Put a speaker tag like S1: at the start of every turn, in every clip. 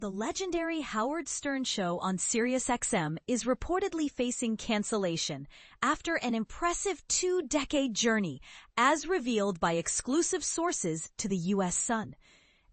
S1: The legendary Howard Stern show on SiriusXM is reportedly facing cancellation after an impressive 2-decade journey, as revealed by exclusive sources to the U.S. Sun.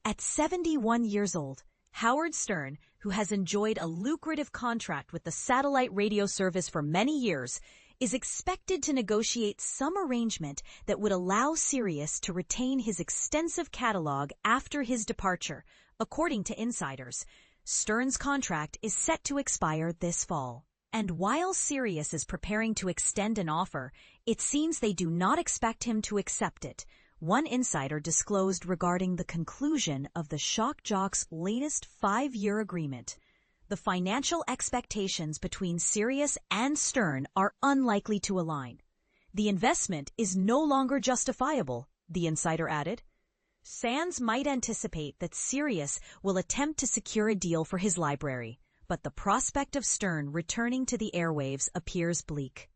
S1: At 71 years old, Howard Stern, who has enjoyed a lucrative contract with the satellite radio service for many years, is expected to negotiate some arrangement that would allow Sirius to retain his extensive catalog after his departure, according to insiders. Stern's contract is set to expire this fall. And while Sirius is preparing to extend an offer, it seems they do not expect him to accept it. One insider disclosed regarding the conclusion of the shock jock's latest 5-year agreement. The financial expectations between Sirius and Stern are unlikely to align. The investment is no longer justifiable, the insider added. Sands might anticipate that Sirius will attempt to secure a deal for his library, but the prospect of Stern returning to the airwaves appears bleak.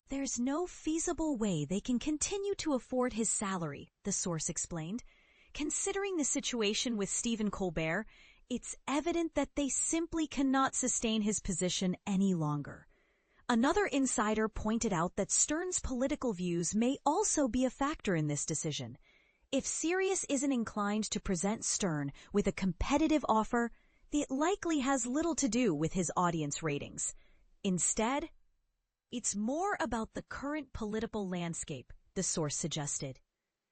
S1: There's no feasible way they can continue to afford his salary, the source explained. Considering the situation with Stephen Colbert, it's evident that they simply cannot sustain his position any longer. Another insider pointed out that Stern's political views may also be a factor in this decision. If Sirius isn't inclined to present Stern with a competitive offer, it likely has little to do with his audience ratings. Instead, it's more about the current political landscape, the source suggested.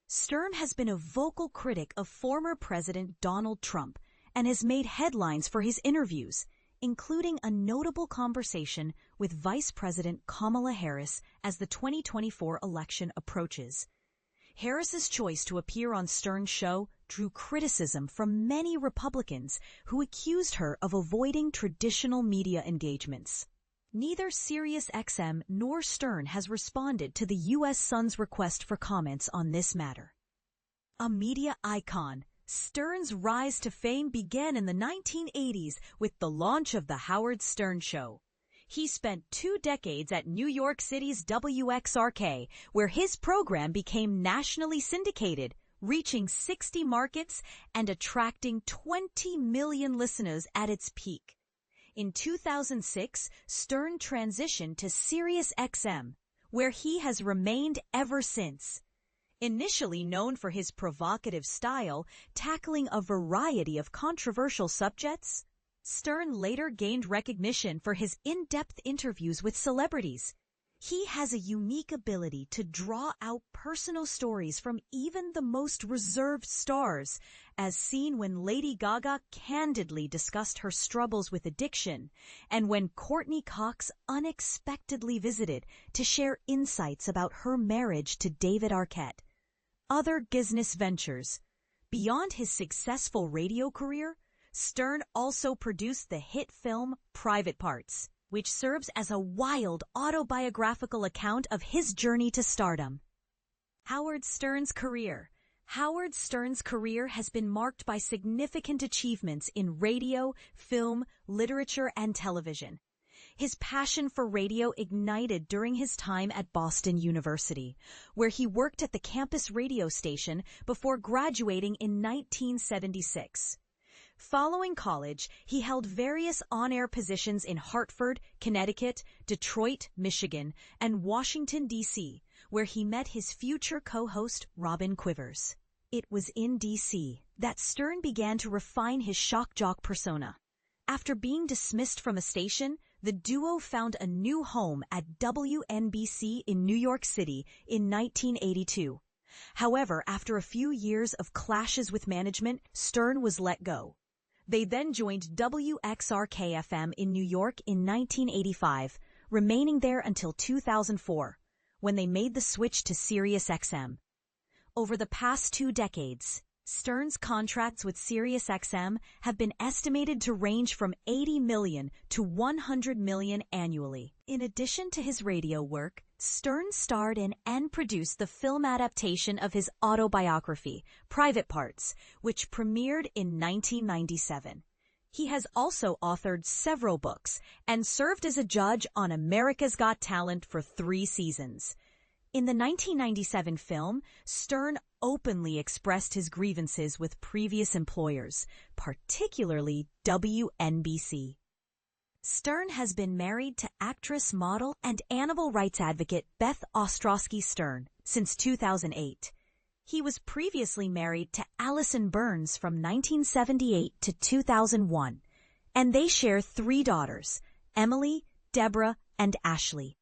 S1: Stern has been a vocal critic of former President Donald Trump and has made headlines for his interviews, including a notable conversation with Vice President Kamala Harris as the 2024 election approaches. Harris's choice to appear on Stern's show drew criticism from many Republicans who accused her of avoiding traditional media engagements. Neither SiriusXM nor Stern has responded to the U.S. Sun's request for comments on this matter. A media icon, Stern's rise to fame began in the 1980s with the launch of The Howard Stern Show. He spent 2 decades at New York City's WXRK, where his program became nationally syndicated, reaching 60 markets and attracting 20 million listeners at its peak. In 2006, Stern transitioned to SiriusXM, where he has remained ever since. Initially known for his provocative style, tackling a variety of controversial subjects, Stern later gained recognition for his in-depth interviews with celebrities. He has a unique ability to draw out personal stories from even the most reserved stars, as seen when Lady Gaga candidly discussed her struggles with addiction, and when Courtney Cox unexpectedly visited to share insights about her marriage to David Arquette. Other business ventures. Beyond his successful radio career, Stern also produced the hit film Private Parts, which serves as a wild autobiographical account of his journey to stardom. Howard Stern's career. Howard Stern's career has been marked by significant achievements in radio, film, literature, and television. His passion for radio ignited during his time at Boston University, where he worked at the campus radio station before graduating in 1976. Following college, he held various on-air positions in Hartford, Connecticut, Detroit, Michigan, and Washington, D.C., where he met his future co-host Robin Quivers. It was in D.C. that Stern began to refine his shock jock persona. After being dismissed from a station, the duo found a new home at WNBC in New York City in 1982. However, after a few years of clashes with management, Stern was let go. They then joined WXRK-FM in New York in 1985, remaining there until 2004, when they made the switch to SiriusXM. Over the past 2 decades, Stern's contracts with SiriusXM have been estimated to range from $80 million to $100 million annually. In addition to his radio work, Stern starred in and produced the film adaptation of his autobiography, Private Parts, which premiered in 1997. He has also authored several books and served as a judge on America's Got Talent for 3 seasons. In the 1997 film, Stern openly expressed his grievances with previous employers, particularly WNBC. Stern has been married to actress, model, and animal rights advocate Beth Ostrowski Stern since 2008. He was previously married to Allison Burns from 1978 to 2001, and they share 3 daughters, Emily, Deborah, and Ashley.